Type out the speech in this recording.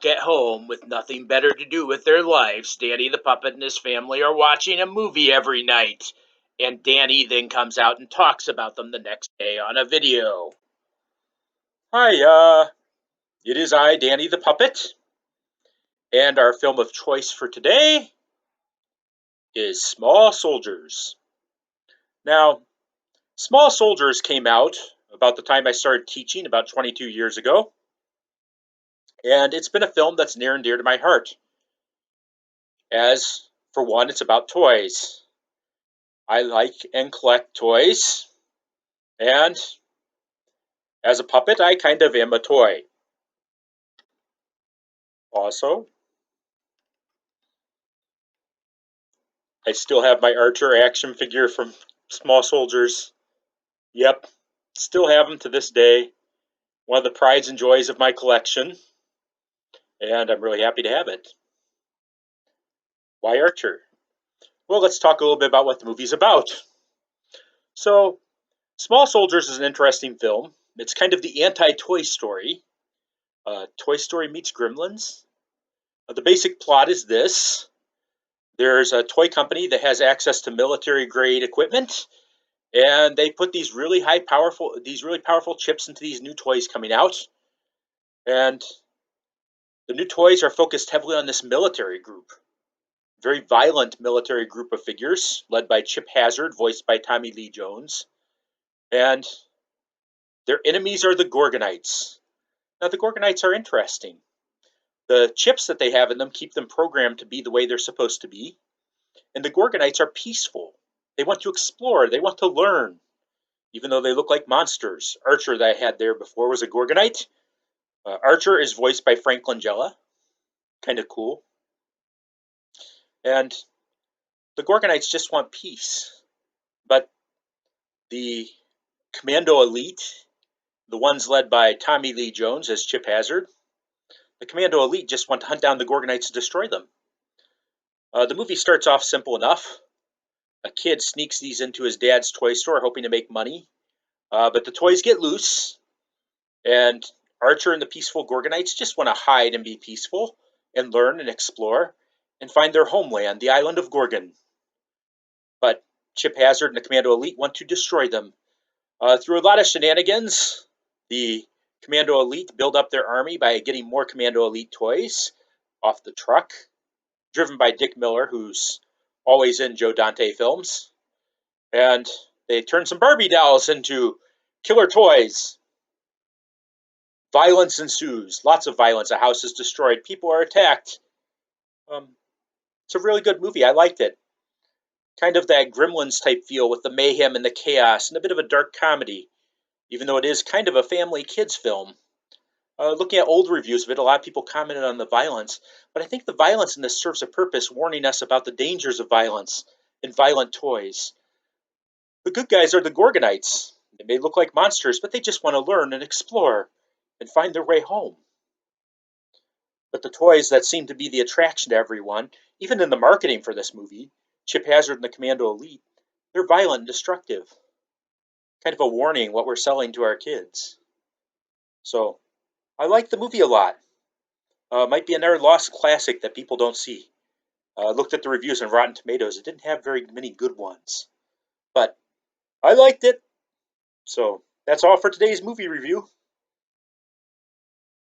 At home with nothing better to do with their lives, Danny the puppet and his family are watching a movie every night. And Danny then comes out and talks about them the next day on a video. Hi, it is I, Danny the puppet. And our film of choice for today is Small Soldiers. Now, Small Soldiers came out about the time I started teaching, about 22 years ago. And it's been a film that's near and dear to my heart. As, for one, it's about toys. I like and collect toys, and as a puppet, I kind of am a toy. Also, I still have my Archer action figure from Small Soldiers. Yep, still have them to this day. One of the prides and joys of my collection, and I'm really happy to have it. Why Archer? Well, let's talk a little bit about what the movie's about. So, Small Soldiers is an interesting film. It's kind of the anti-Toy Story. Toy Story meets Gremlins. The basic plot is this. There's a toy company that has access to military grade equipment, and they put these really powerful chips into these new toys coming out. And the new toys are focused heavily on this military group. Very violent military group of figures led by Chip Hazard, voiced by Tommy Lee Jones. And their enemies are the Gorgonites. Now the Gorgonites are interesting. The chips that they have in them keep them programmed to be the way they're supposed to be. And the Gorgonites are peaceful. They want to explore. They want to learn, even though they look like monsters. Archer, that I had there before, was a Gorgonite. Archer is voiced by Frank Langella. Kind of cool. And the Gorgonites just want peace. But the Commando Elite, the ones led by Tommy Lee Jones as Chip Hazard, the Commando Elite just want to hunt down the Gorgonites and destroy them. The movie starts off simple enough. A kid sneaks these into his dad's toy store hoping to make money. But the toys get loose, and Archer and the peaceful Gorgonites just want to hide and be peaceful and learn and explore and find their homeland, the island of Gorgon. But Chip Hazard and the Commando Elite want to destroy them. Through a lot of shenanigans, the Commando Elite build up their army by getting more Commando Elite toys off the truck, driven by Dick Miller, who's always in Joe Dante films. And they turn some Barbie dolls into killer toys. Violence ensues, lots of violence. A house is destroyed, people are attacked. It's a really good movie. I liked it. Kind of that Gremlins type feel with the mayhem and the chaos and a bit of a dark comedy, even though it is kind of a family kids film. Looking at old reviews of it, a lot of people commented on the violence, but I think the violence in this serves a purpose, warning us about the dangers of violence and violent toys. The good guys are the Gorgonites. They may look like monsters, but they just want to learn and explore and find their way home. But the toys that seem to be the attraction to everyone, even in the marketing for this movie, Chip Hazard and the Commando Elite, they're violent and destructive. Kind of a warning what we're selling to our kids. So, I like the movie a lot. Might be another lost classic that people don't see. Looked at the reviews on Rotten Tomatoes. It didn't have very many good ones. But I liked it. So, that's all for today's movie review.